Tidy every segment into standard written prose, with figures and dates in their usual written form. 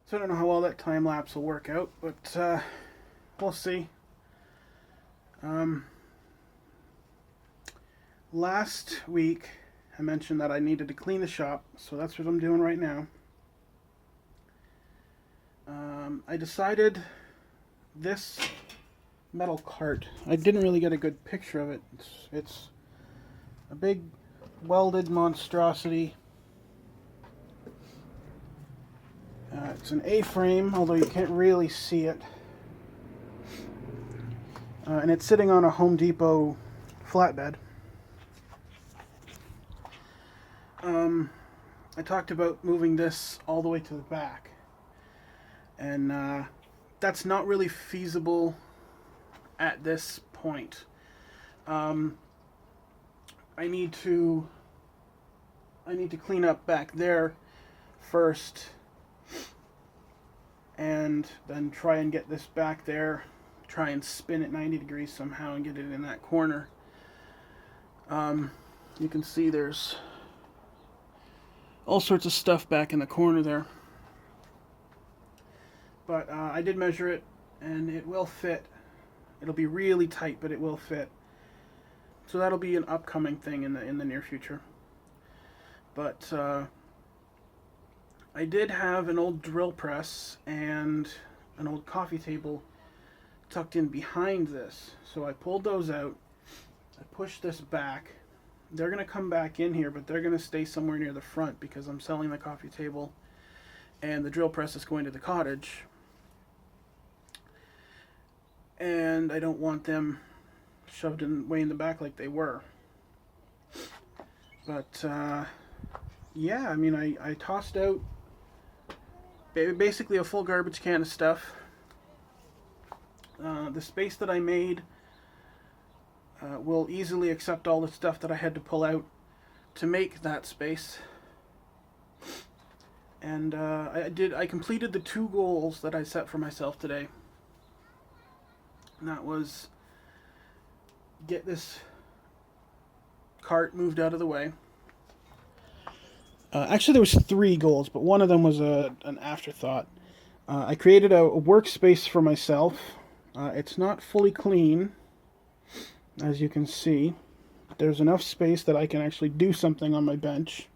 So I don't know how well that time lapse will work out, but we'll see. Um, Last week I mentioned that I needed to clean the shop, so that's what I'm doing right now. I decided this metal cart, I didn't really get a good picture of it. It's a big welded monstrosity. It's an A-frame, although you can't really see it. And it's sitting on a Home Depot flatbed. I talked about moving this all the way to the back. And that's not really feasible at this point. I need to clean up back there first, and then try and get this back there, try and spin it 90 degrees somehow and get it in that corner. You can see there's all sorts of stuff back in the corner there. But I did measure it, and it will fit. It'll be really tight, but it will fit. So that'll be an upcoming thing in the near future. But I did have an old drill press and an old coffee table tucked in behind this. So I pulled those out. I pushed this back. They're going to come back in here, but they're going to stay somewhere near the front because I'm selling the coffee table and the drill press is going to the cottage. And I don't want them shoved way in the back like they were. But yeah, I mean, I tossed out basically a full garbage can of stuff. The space that I made will easily accept all the stuff that I had to pull out to make that space. And I completed the 2 goals that I set for myself today. And that was get this cart moved out of the way. Actually, there was 3 goals, but one of them was an afterthought. I created a workspace for myself. It's not fully clean, as you can see. There's enough space that I can actually do something on my bench.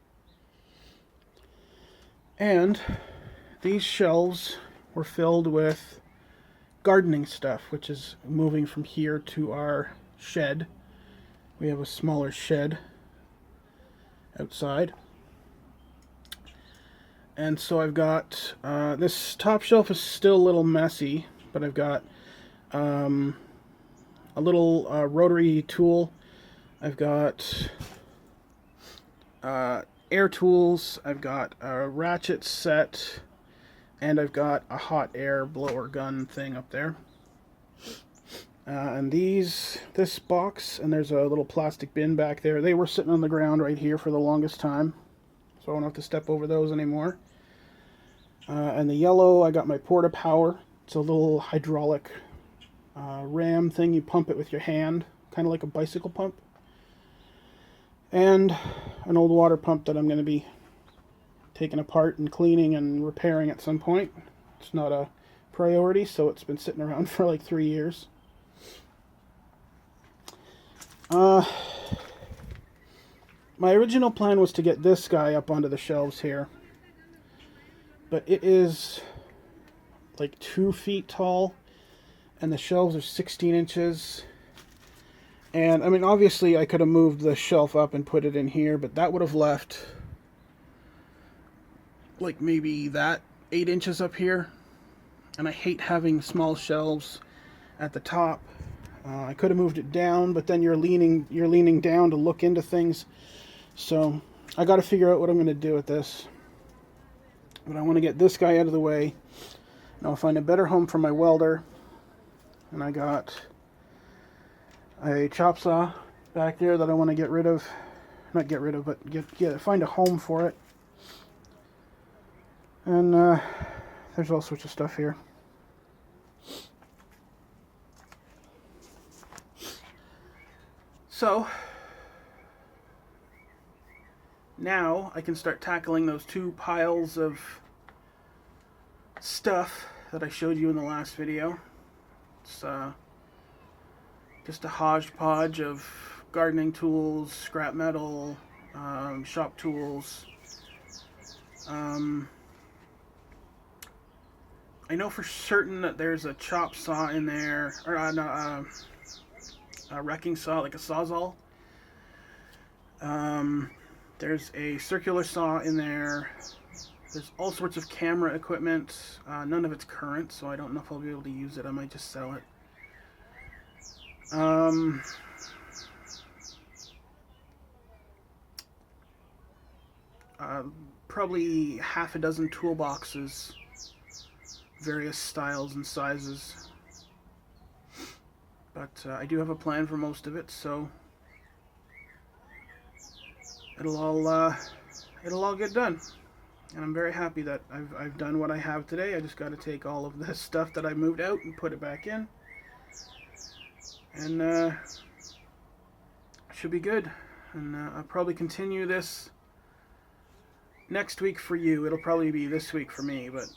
And these shelves were filled with gardening stuff, which is moving from here to our shed. We have a smaller shed outside. And so I've got, this top shelf is still a little messy, but I've got a little rotary tool. I've got air tools. I've got a ratchet set, and I've got a hot air blower gun thing up there. And this box, and there's a little plastic bin back there. They were sitting on the ground right here for the longest time, so I won't have to step over those anymore. And the yellow, I got my Porta Power. It's a little hydraulic ram thing. You pump it with your hand, kind of like a bicycle pump. And an old water pump that I'm going to be taking apart and cleaning and repairing at some point. It's not a priority, so it's been sitting around for like 3 years. My original plan was to get this guy up onto the shelves here, but it is like 2 feet tall, and the shelves are 16 inches. And I mean, obviously I could have moved the shelf up and put it in here, but that would have left like maybe that 8 inches up here, and I hate having small shelves at the top. I could have moved it down, but then you're leaning down to look into things. So I got to figure out what I'm going to do with this. But I want to get this guy out of the way, and I'll find a better home for my welder. And I got a chop saw back there that I want to get rid of. Not get rid of, but find a home for it. And there's all sorts of stuff here. So now I can start tackling those 2 piles of stuff that I showed you in the last video. It's just a hodgepodge of gardening tools, scrap metal, shop tools. I know for certain that there's a chop saw in there, or a wrecking saw, like a sawzall. There's a circular saw in there. There's all sorts of camera equipment. None of it's current, so I don't know if I'll be able to use it. I might just sell it. Probably half a dozen toolboxes, various styles and sizes. But I do have a plan for most of it, so it'll all get done. And I'm very happy that I've done what I have today. I just got to take all of this stuff that I moved out and put it back in, and should be good. And I'll probably continue this next week for you. It'll probably be this week for me, but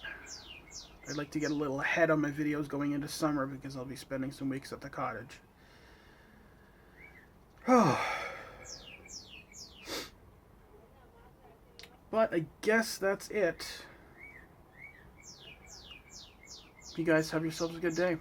I'd like to get a little ahead on my videos going into summer because I'll be spending some weeks at the cottage. Oh. But I guess that's it. You guys have yourselves a good day.